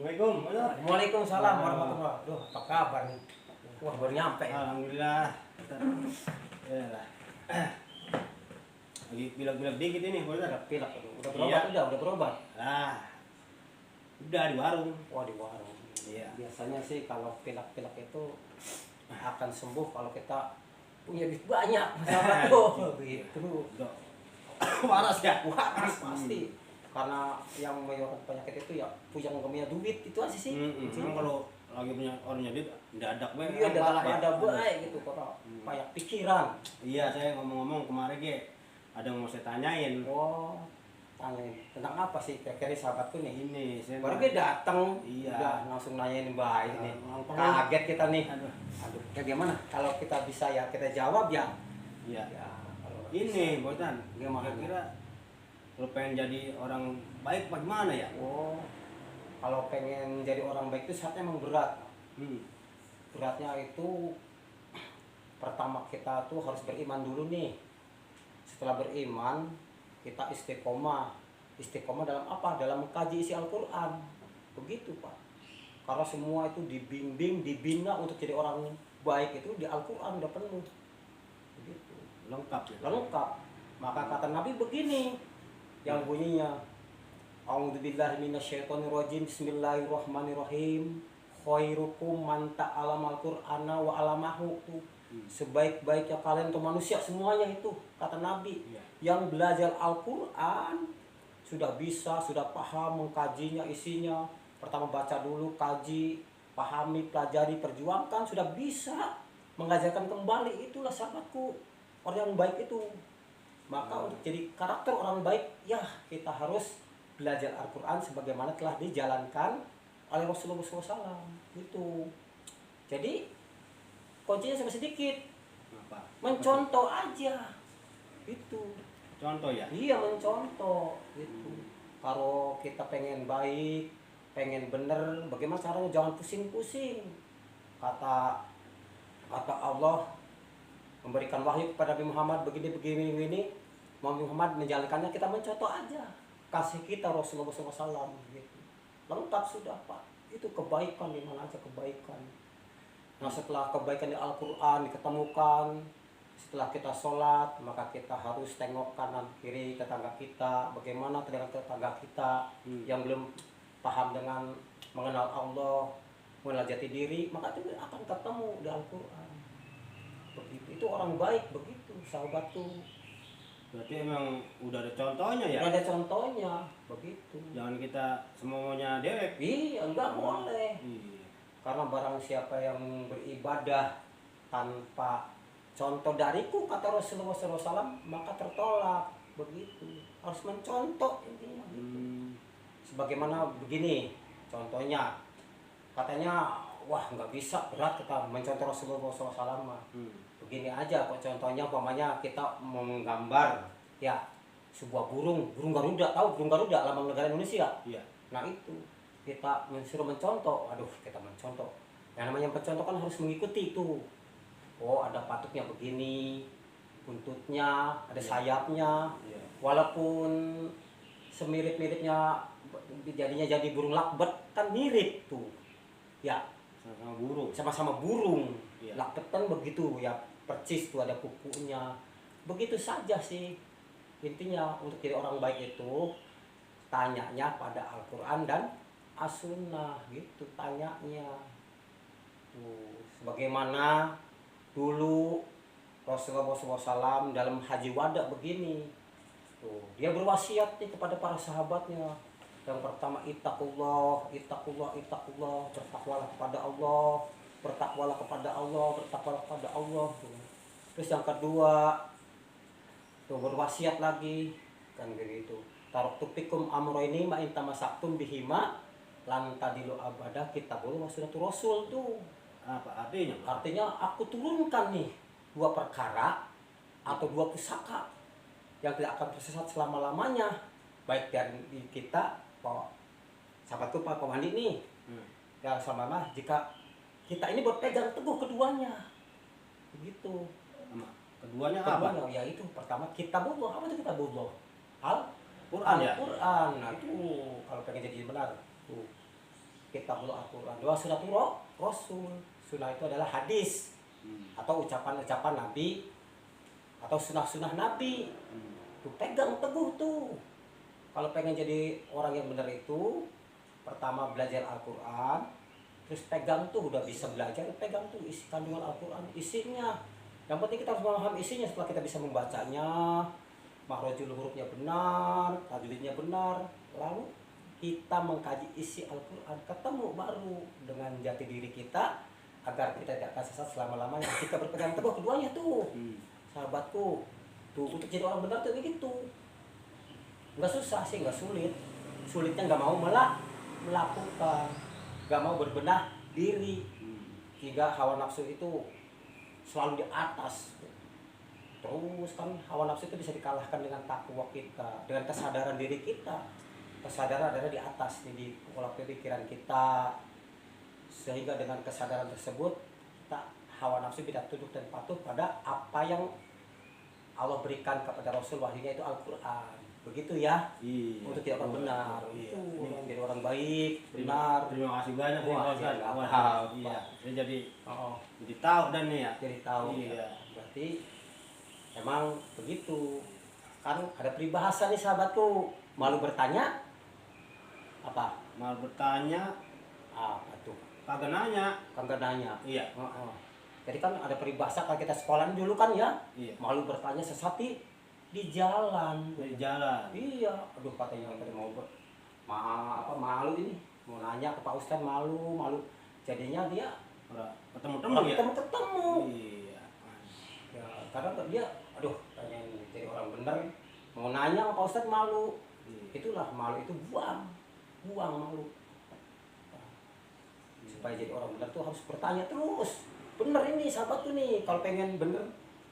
Assalamualaikum. Waalaikumsalam warahmatullahi wabarakatuh. Duh, apa kabar nih? Wah, baru nyampe. Alhamdulillah. Ya lah. Lagi pilek-pilek dikit ini, Bos. Udah pilek, udah berobat, Iya. udah berobat. Lah. Udah di warung. Wah, di warung. Iya. Biasanya sih kalau pilek-pilek itu akan sembuh kalau kita punya duit banyak, sahabat tuh. Gitu. Udah. Waras ya? Waras pasti. Karena yang menyebabkan penyakit itu ya yang nggak punya duit itu aja sih. Emang kalau lagi punya orangnya duit, dadak bae. Iya, ada baik gitu karena banyak pikiran. Iya, saya ngomong-ngomong kemarin ada yang mau saya tanyain. Oh, tanyain tentang apa sih kira-kira sahabatku nih? Ini saya Baru dia datang, Iya. udah langsung nanyain baik nih. Langsung. Kaget kita nih. Aduh. Aduh, ya gimana? Kalau kita bisa ya kita jawab ya. Iya. Ya, kalau nggak Ini, bisa, Bosan. gimana? Kira-kira lu pengen jadi orang baik bagaimana ya? Oh, kalau pengen jadi orang baik itu saatnya emang berat. Beratnya itu pertama kita tuh harus beriman dulu nih. Setelah beriman, kita istiqomah. Istiqomah dalam apa? Dalam mengkaji isi Al-Quran. Begitu, Pak. Karena semua itu dibimbing, dibina untuk jadi orang baik itu di Al-Quran udah penuh. Begitu. Lengkap ya. Lengkap. Maka kata Nabi begini yang bunyinya, A'udzubillahi minasyaitonirrajim, Bismillahirrahmanirrahim. Khairukum man ta'allamal Qur'ana wa 'allamahu. Sebaik-baiknya kalian untuk manusia semuanya itu kata Nabi. Iya. Yang belajar Al-Qur'an sudah bisa, sudah paham mengkajinya, isinya. Pertama baca dulu, kaji, pahami, pelajari, perjuangkan, sudah bisa mengajarkan kembali. Itulah sahabatku, orang yang baik itu. Maka untuk jadi karakter orang baik, ya kita harus belajar Al-Quran sebagaimana telah dijalankan oleh Rasulullah SAW. Gitu. Jadi kuncinya sampai sedikit, Apa? mencontoh aja. Gitu. Contoh ya. Iya, mencontoh. Gitu. Kalau kita pengen baik, pengen bener, bagaimana caranya? Jangan pusing-pusing. Kata Allah memberikan wahyu kepada Nabi Muhammad begini. Nabi Muhammad menjalankannya, kita mencontoh aja. Kasih kita Rasulullah SAW gitu. Lengkap sudah, Pak. Itu kebaikan, di mana aja kebaikan. Nah, setelah kebaikan di Al-Quran diketemukan, setelah kita sholat, maka kita harus tengok kanan kiri tetangga kita, bagaimana dengan tetangga kita yang belum paham dengan mengenal Allah, mengenal jati diri, maka itu akan ketemu di Al-Quran. Begitu. Itu orang baik begitu, sahabatku. Berarti emang udah ada contohnya ya? Ada contohnya, begitu. Jangan kita semuanya dewek. Iya, enggak boleh. Iya. Karena barang siapa yang beribadah tanpa contoh dariku, kata Rasulullah SAW, maka tertolak. Begitu. Harus mencontoh intinya. Gitu. Sebagaimana begini, contohnya. Katanya, wah nggak bisa, berat kita mencontoh Rasulullah SAW. Begini aja kok contohnya, umpamanya kita menggambar ya sebuah burung Garuda, tahu burung Garuda lambang negara Indonesia? Iya. Nah itu kita suruh mencontoh, kita mencontoh. Yang namanya mencontoh kan harus mengikuti itu. Oh, ada patutnya begini, buntutnya, ada sayapnya. Iya. Walaupun semirip-miripnya jadinya jadi burung lakbet kan mirip tuh. Ya, Sama burung. sama-sama burung. Iya. Lakbet kan begitu ya, percis tuh ada kukunya. Begitu saja sih. Intinya untuk jadi orang baik itu tanyanya pada Al-Quran dan As-Sunnah gitu, tanyanya. Tuh, sebagaimana dulu Rasulullah SAW dalam haji wada begini. Tuh, dia berwasiat nih kepada para sahabatnya. Yang pertama, ittaqullah, bertakwalah kepada Allah, bertakwalah kepada Allah. Terus yang kedua, tuh berwasiat lagi kan begitu. Taraktu fikum amrayni ma in tamassaktum bihima lan tadilu abada, kitabullah wa sunnatur rasul tuh. Apa artinya? Artinya aku turunkan nih dua perkara atau dua pusaka yang tidak akan tersesat selama-lamanya, baik dari kita, sahabatku Pak Komandi nih, yang selama jika kita ini berpegang teguh keduanya, begitu. Keduanya apa? Ya itu pertama kitabullah. Apa itu kitabullah? Al-Quran Quran ya? Al-Quran. Nah itu kalau pengen jadi benar tuh. kitabul Al-Quran. Dua sunnatul Rasul. Sunnah itu adalah hadis atau ucapan-ucapan Nabi atau sunnah-sunnah Nabi. Tuh pegang teguh tuh. Kalau pengen jadi orang yang benar itu, pertama belajar Al-Quran, terus pegang tuh, udah bisa belajar, pegang tuh isi kandungan Al-Quran, isinya. Yang penting kita harus memahami isinya. Setelah kita bisa membacanya, makhrajul hurufnya benar, tajwidnya benar, lalu kita mengkaji isi Al-Quran, ketemu baru dengan jati diri kita agar kita tidak akan sesat selama-lamanya. Kita berpegang teguh keduanya tuh, sahabatku. Tuh untuk jadi orang benar tuh begitu. Nggak susah sih, nggak sulit. Sulitnya nggak mau melakukan, nggak mau berbenah diri. Hingga hawa nafsu itu selalu di atas. Terus kan hawa nafsu itu bisa dikalahkan dengan takwa kita, dengan kesadaran diri kita. Kesadaran adalah di atas nih, di pola pikiran kita, sehingga dengan kesadaran tersebut kita hawa nafsu tidak tunduk dan patuh pada apa yang Allah berikan kepada Rasul, wahyunya itu Al-Quran. Begitu ya. Iya. Untuk tidak orang benar. Iya. Itu jadi orang baik, benar. Terima kasih banyak nih Wah, Pak Ustaz. iya, Wah, apa. iya. Saya jadi Oh, tahu dan nih ya. jadi tahu. Iya. Berarti emang begitu. Kan ada peribahasa nih sahabatku. Malu bertanya apa? Mal bertanya, Apa tuh? kagak nanya. Kagak nanya. Iya. Jadi kan ada peribahasa kalau kita sekolah dulu kan ya. Iya. Malu bertanya sesat di jalan. Dari jalan. Iya. Aduh, katanya kita mau malu ini. Mau nanya ke Pak Ustadz, malu. Jadinya dia Udah ketemu ya. ketemu. Iya. Ya, karena dia aduh, tanyain jadi orang bener. Mau nanya ke Pak Ustadz malu. Iya. Itulah malu itu buang malu. Supaya jadi orang benar tuh harus bertanya terus. Bener ini sahabatku nih, kalau pengen bener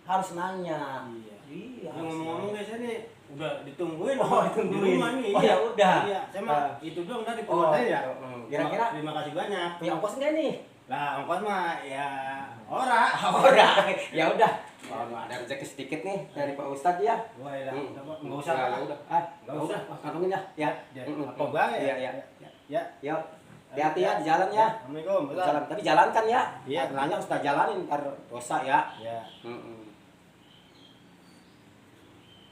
harus nanya. Iya. Iya. Yang ngomong-ngomong guys ini udah ditungguin. Oh, Di ditungguin. rumah nih. Oh, ya udah. Iya. Saya mah itu doang tadi Oh, saya ya. Kira-kira Terima kasih banyak. punya ongkos enggak nih? Lah, ongkos mah ya ora. Udah. Ya udah. Oh, ada rezeki sedikit nih dari Pak Ustadz ya. Wah, ya. Hmm. Enggak usah. Ya udah. Enggak usah. Kantongin ya. Ya. Apa bae Iya, ya? iya. Ya. Yuk. Hati-hati ya di jalan ya. Assalamualaikum. Jalan, tapi jalankan ya. Iya. Nanya harus tak jalanin ntar dosa ya. Ya. Mm-mm.